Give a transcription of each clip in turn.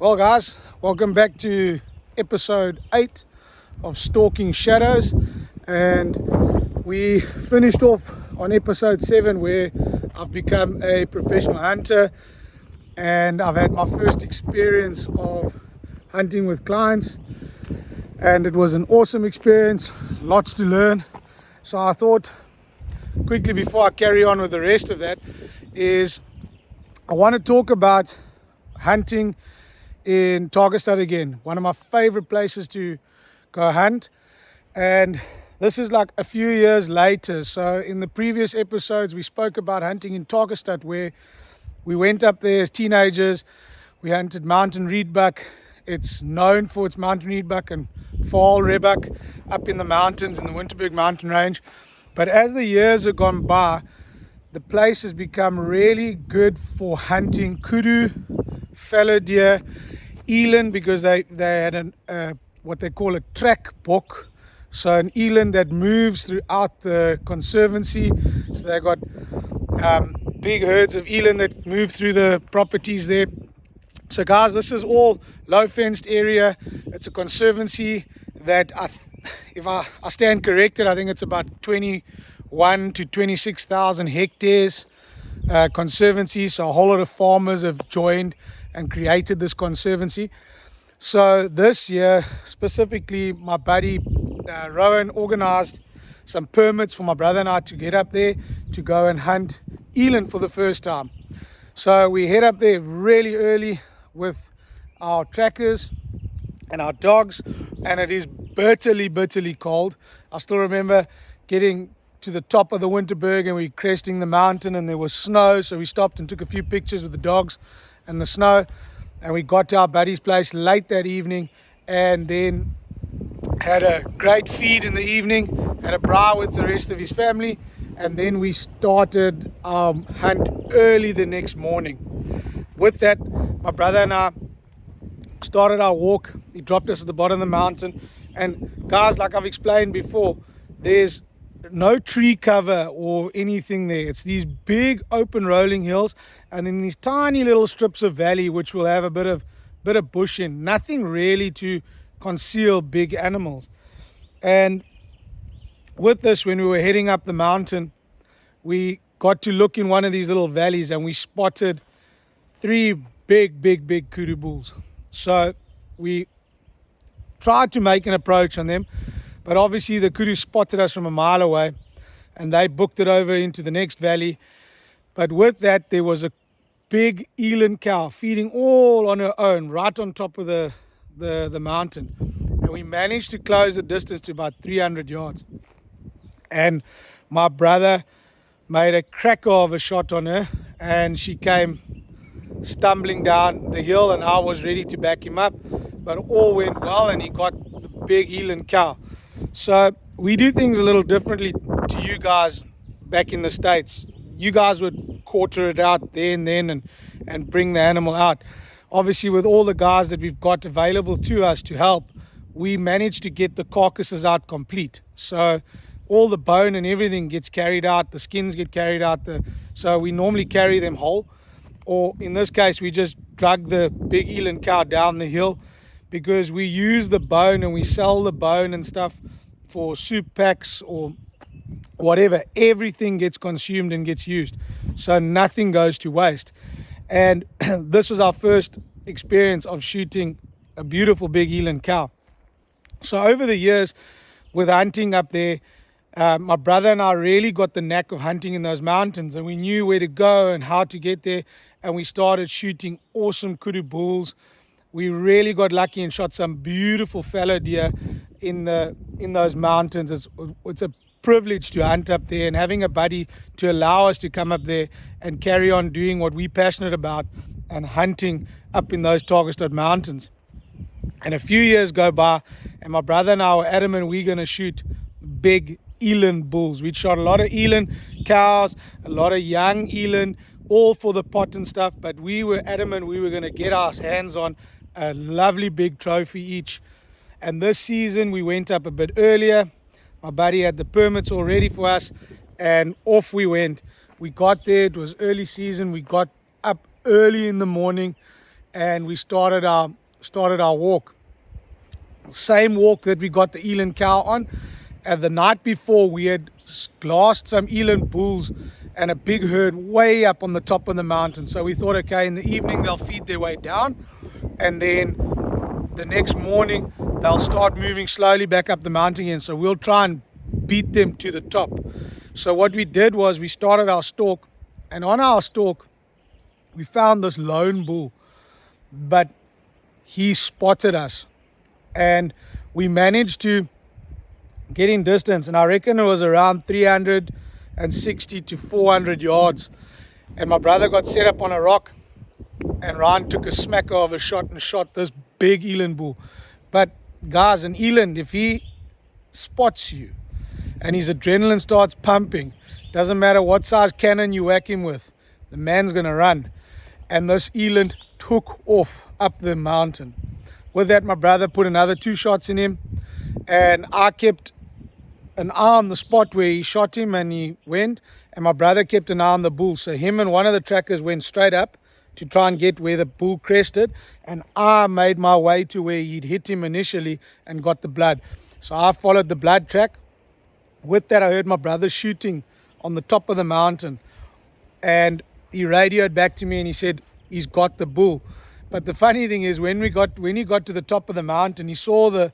Well, guys, welcome back to episode 8 of Stalking Shadows, and we finished off on episode 7 where I've become a professional hunter and I've had my first experience of hunting with clients, and it was an awesome experience, lots to learn. So I thought quickly before I carry on with the rest of that is I want to talk about hunting in Tarkastad again, one of my favorite places to go hunt. And this is like a few years later. So in the previous episodes we spoke about hunting in Tarkastad, where we went up there as teenagers. We hunted mountain reedbuck. It's known for its mountain reedbuck and fall redbuck up in the mountains in the Winterberg mountain range. But as the years have gone by, the place has become really good for hunting kudu, fallow deer, eland, because they had what they call a track book, so an eland that moves throughout the conservancy. So they got big herds of eland that move through the properties there. So guys, this is all low fenced area. It's a conservancy that if I stand corrected, I think it's about 21 to 26,000 hectares conservancy. So a whole lot of farmers have joined and created this conservancy. So this year specifically, my buddy Rowan organized some permits for my brother and I to get up there to go and hunt eland for the first time. So we head up there really early with our trackers and our dogs, and it is bitterly cold. I still remember getting to the top of the Winterberg and we cresting the mountain and there was snow, so we stopped and took a few pictures with the dogs and the snow, and we got to our buddy's place late that evening and then had a great feed in the evening, had a braai with the rest of his family, and then we started our hunt early the next morning. With that, my brother and I started our walk. He dropped us at the bottom of the mountain, and guys, like I've explained before, there's no tree cover or anything there. It's these big open rolling hills and then these tiny little strips of valley which will have a bit of bush in, nothing really to conceal big animals. And with this, when we were heading up the mountain, we got to look in one of these little valleys and we spotted 3 big kudu bulls. So we tried to make an approach on them, but obviously the kudu spotted us from a mile away and they booked it over into the next valley. But with that, there was a big eland cow feeding all on her own right on top of the mountain. And we managed to close the distance to about 300 yards. And my brother made a cracker of a shot on her and she came stumbling down the hill, and I was ready to back him up. But all went well and he got the big eland cow. So we do things a little differently to you guys back in the States. You guys would quarter it out there and then and bring the animal out. Obviously, with all the guys that we've got available to us to help, we managed to get the carcasses out complete. So all the bone and everything gets carried out, the skins get carried out. So we normally carry them whole, or in this case we just drug the big eland cow down the hill, because we use the bone and we sell the bone and stuff for soup packs or whatever. Everything gets consumed and gets used, so nothing goes to waste. And this was our first experience of shooting a beautiful big eland cow. So over the years with hunting up there, my brother and I really got the knack of hunting in those mountains, and we knew where to go and how to get there, and we started shooting awesome kudu bulls. We really got lucky and shot some beautiful fallow deer in those mountains. It's a privilege to hunt up there, and having a buddy to allow us to come up there and carry on doing what we're passionate about and hunting up in those Tarkastad mountains. And a few years go by and my brother and I were adamant we're going to shoot big eland bulls. We'd shot a lot of eland cows, a lot of young eland, all for the pot and stuff, but we were adamant we were going to get our hands on a lovely big trophy each. And this season we went up a bit earlier. My buddy had the permits all ready for us and off we went. We got there, it was early season, we got up early in the morning and we started our walk. Same walk that we got the eland cow on. And the night before, we had glassed some eland bulls and a big herd way up on the top of the mountain. So we thought, okay, in the evening they'll feed their way down, and then the next morning they'll start moving slowly back up the mountain again. So we'll try and beat them to the top. So what we did was we started our stalk, and on our stalk we found this lone bull, but he spotted us, and we managed to get in distance, and I reckon it was around 360 to 400 yards. And my brother got set up on a rock, and Ryan took a smacker of a shot and shot this big eland bull. But guys, an eland, if he spots you and his adrenaline starts pumping, doesn't matter what size cannon you whack him with, the man's gonna run. And this eland took off up the mountain. With that, my brother put another 2 shots in him, and I kept an eye on the spot where he shot him and he went, and my brother kept an eye on the bull. So him and one of the trackers went straight up to try and get where the bull crested, and I made my way to where he'd hit him initially and got the blood. So I followed the blood track. With that, I heard my brother shooting on the top of the mountain, and he radioed back to me and he said he's got the bull. But the funny thing is, when he got to the top of the mountain, he saw the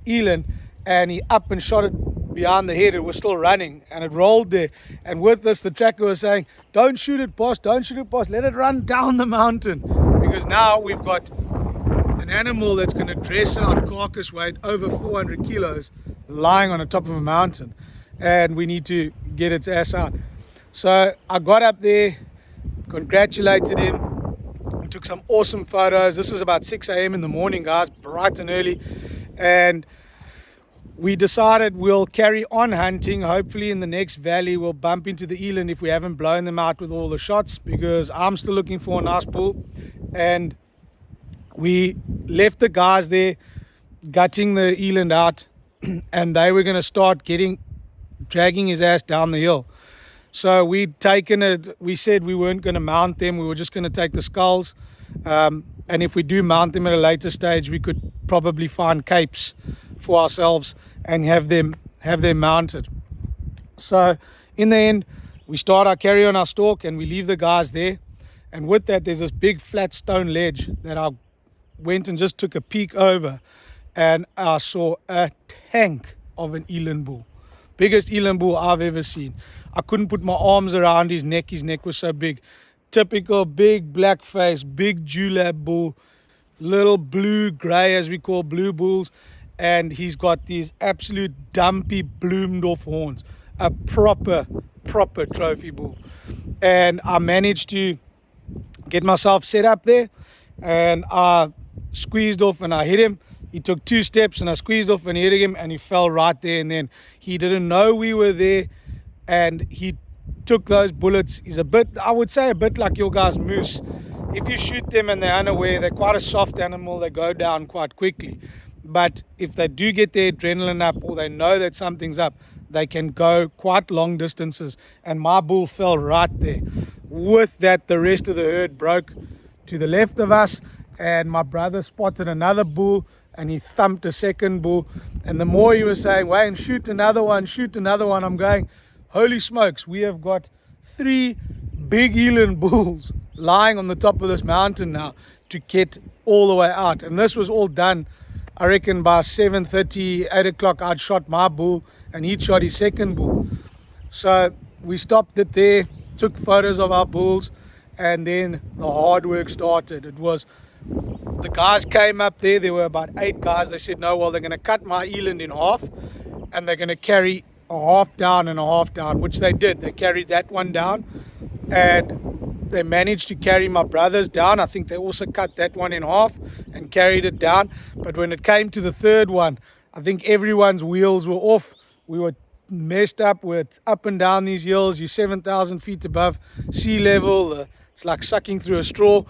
eland, and he up and shot it behind the head. It was still running, and it rolled there. And with this, the tracker was saying, don't shoot it, boss, don't shoot it, boss, let it run down the mountain. Because now we've got an animal that's going to dress out carcass weight over 400 kilos lying on the top of a mountain, and we need to get its ass out. So I got up there, congratulated him, and took some awesome photos. This is about 6 a.m. in the morning, guys, bright and early. And we decided we'll carry on hunting. Hopefully in the next valley we'll bump into the eland if we haven't blown them out with all the shots, because I'm still looking for a nice bull. And we left the guys there gutting the eland out, and they were going to start dragging his ass down the hill. So we'd taken it. We said we weren't going to mount them, we were just going to take the skulls, and if we do mount them at a later stage, we could probably find capes for ourselves and have them mounted. So in the end, we carry on our stalk, and we leave the guys there. And with that, there's this big flat stone ledge that I went and just took a peek over, and I saw a tank of an eland bull. Biggest eland bull I've ever seen. I couldn't put my arms around his neck. His neck was so big. Typical big black face, big dewlap bull, little blue gray, as we call blue bulls. And he's got these absolute dumpy bloomed off horns. A proper trophy bull. And I managed to get myself set up there, and I squeezed off and I hit him. He took 2 steps and I squeezed off and hit him, and he fell right there and then. He didn't know we were there, and he took those bullets. He's I would say a bit like your guy's moose. If you shoot them and they're unaware, they're quite a soft animal. They go down quite quickly. But if they do get their adrenaline up, or they know that something's up, they can go quite long distances. And my bull fell right there. With that, the rest of the herd broke to the left of us, and my brother spotted another bull, and he thumped a second bull. And the more he was saying, Wayne, shoot another one, I'm going, holy smokes, we have got 3 big eland bulls lying on the top of this mountain now to get all the way out. And this was all done, I reckon, by 7:30, 8 o'clock. I'd shot my bull and he'd shot his second bull. So we stopped it there, took photos of our bulls, and then the hard work started. The guys came up there were about 8 guys. They said, no, well, they're going to cut my eland in half, and they're going to carry a half down and a half down, which they did. They carried that one down, and they managed to carry my brother's down. I think they also cut that one in half and carried it down. But when it came to the third one, I think everyone's wheels were off. We were messed up. We're up and down these hills. You're 7,000 feet above sea level. It's like sucking through a straw.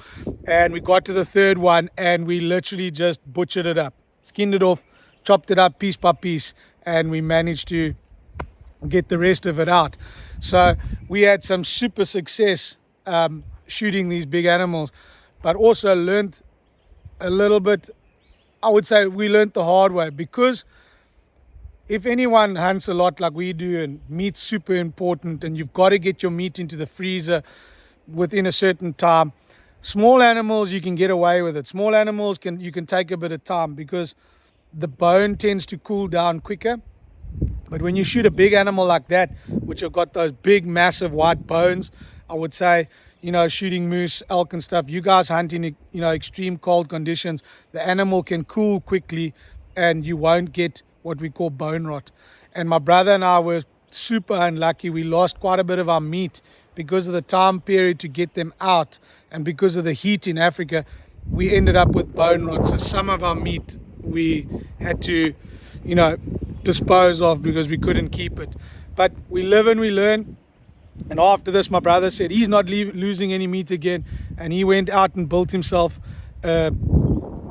And we got to the third one, and we literally just butchered it up, skinned it off, chopped it up piece by piece, and we managed to get the rest of it out. So we had some super success shooting these big animals. but also learned a little bit. I would say we learned the hard way, because if anyone hunts a lot like we do, and meat's super important, and you've got to get your meat into the freezer within a certain time. Small animals, you can get away with it. Small animals, you can take a bit of time, because the bone tends to cool down quicker. But when you shoot a big animal like that, which have got those big, massive white bones, I would say, shooting moose, elk and stuff, you guys hunt in, extreme cold conditions, the animal can cool quickly and you won't get what we call bone rot. And my brother and I were super unlucky. We lost quite a bit of our meat because of the time period to get them out, and because of the heat in Africa, we ended up with bone rot. So some of our meat we had to, dispose of, because we couldn't keep it. But we live and we learn. And after this, my brother said he's not losing any meat again, and he went out and built himself a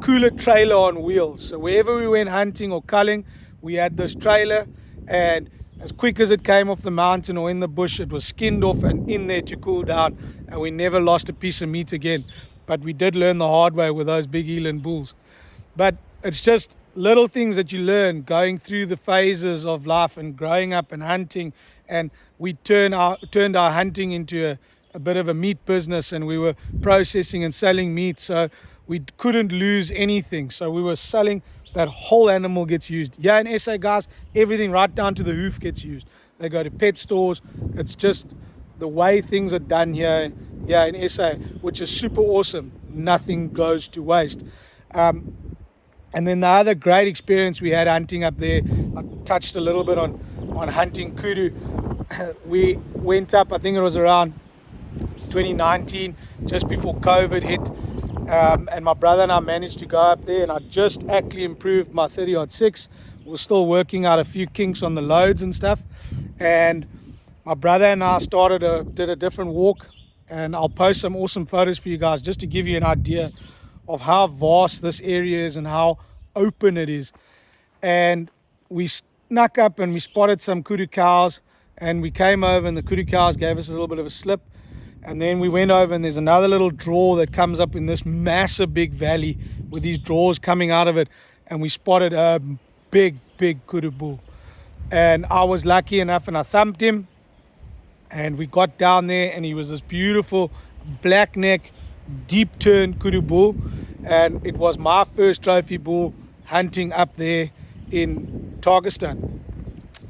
cooler trailer on wheels. So wherever we went hunting or culling, we had this trailer, and as quick as it came off the mountain or in the bush, it was skinned off and in there to cool down, and we never lost a piece of meat again. But we did learn the hard way with those big eland bulls. But it's just little things that you learn going through the phases of life and growing up and hunting. And we turned our hunting into a bit of a meat business, and we were processing and selling meat, so we couldn't lose anything. So we were selling, that whole animal gets used. Yeah, in SA, guys, everything right down to the hoof gets used. They go to pet stores. It's just the way things are done here in SA, which is super awesome. Nothing goes to waste. And then the other great experience we had hunting up there, I touched a little bit on hunting kudu. We went up, I think it was around 2019, just before COVID hit. And my brother and I managed to go up there, and I just actually improved my 30-06. We're still working out a few kinks on the loads and stuff. And my brother and I did a different walk, and I'll post some awesome photos for you guys just to give you an idea of how vast this area is and how open it is. And we snuck up and we spotted some kudu cows, and we came over, and the kudu cows gave us a little bit of a slip. And then we went over, and there's another little draw that comes up in this massive big valley with these draws coming out of it, and we spotted a big kudu bull. And I was lucky enough, and I thumped him, and we got down there, and he was this beautiful black neck, deep turned kudu bull. And it was my first trophy bull hunting up there in Tarkastad.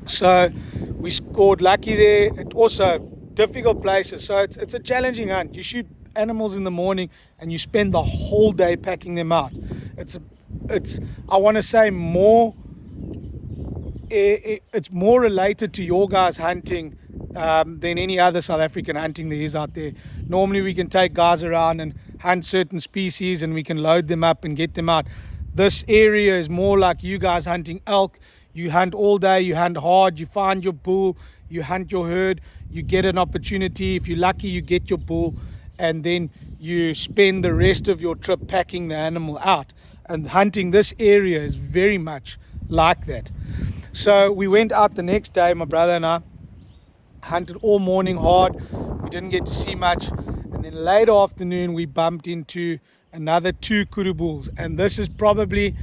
So we scored lucky there. It also difficult places, so it's a challenging hunt. You shoot animals in the morning and you spend the whole day packing them out. It's I want to say it's more related to your guys hunting than any other South African hunting there is out there. Normally we can take guys around and hunt certain species, and we can load them up and get them out. This area is more like you guys hunting elk. You hunt all day, you hunt hard, you find your bull, you hunt your herd, you get an opportunity. If you're lucky, you get your bull, and then you spend the rest of your trip packing the animal out. And hunting this area is very much like that. So we went out the next day, my brother and I hunted all morning hard. We didn't get to see much. And then late afternoon, we bumped into another 2 kudu bulls. And this is probably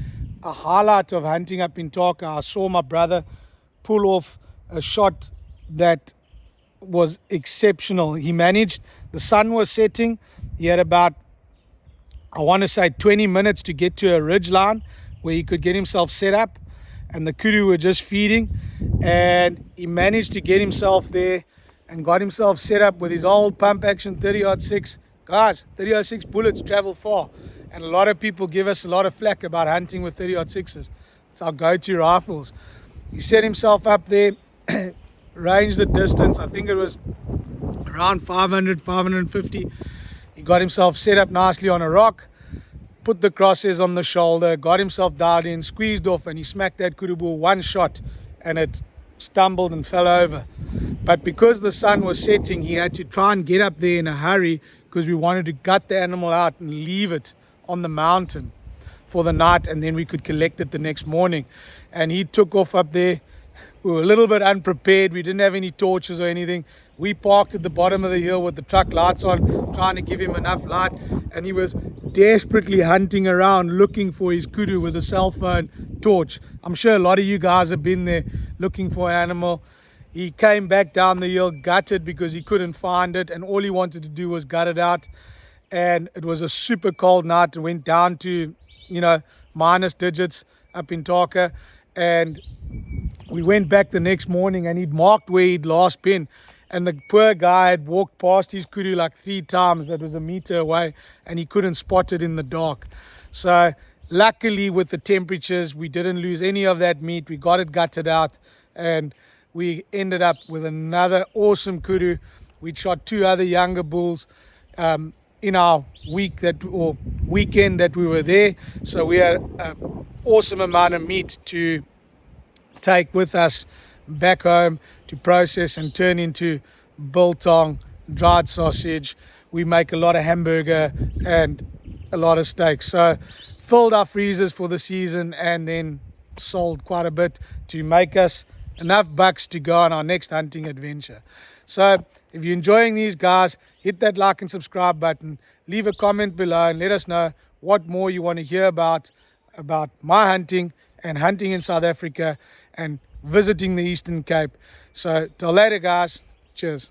a highlight of hunting up in Tarka. I saw my brother pull off a shot that was exceptional. He managed, the sun was setting. He had about, I want to say 20 minutes to get to a ridge line where he could get himself set up, and the kudu were just feeding, and he managed to get himself there and got himself set up with his old pump action 30-06. Guys, 30-06 bullets travel far, and a lot of people give us a lot of flack about hunting with 30-06s. It's our go-to rifles. He set himself up there, ranged the distance, I think it was around 500, 550. He got himself set up nicely on a rock, put the crosshairs on the shoulder, got himself dialed in, squeezed off, and he smacked that kudu bull one shot, and it stumbled and fell over. But because the sun was setting, he had to try and get up there in a hurry, because we wanted to gut the animal out and leave it on the mountain for the night, and then we could collect it the next morning. And he took off up there we were a little bit unprepared. We didn't have any torches or anything. We parked at the bottom of the hill with the truck lights on, trying to give him enough light, and he was desperately hunting around looking for his kudu with a cell phone torch. I'm sure a lot of you guys have been there looking for an animal. He came back down the hill gutted because he couldn't find it, and all he wanted to do was gut it out. And it was a super cold night. It went down to, minus digits up in Tarka, and we went back the next morning and he'd marked where he'd last been, and the poor guy had walked past his kudu like 3 times. That was a meter away, and he couldn't spot it in the dark. So luckily, with the temperatures, we didn't lose any of that meat. We got it gutted out, and we ended up with another awesome kudu. We'd shot 2 other younger bulls in our weekend that we were there. So we had an awesome amount of meat to take with us back home to process and turn into biltong, dried sausage. We make a lot of hamburger and a lot of steak. So filled our freezers for the season, and then sold quite a bit to make us enough bucks to go on our next hunting adventure. So if you're enjoying these, guys, hit that like and subscribe button. Leave a comment below and let us know what more you want to hear about my hunting and hunting in South Africa and visiting the Eastern Cape. So till later, guys. Cheers.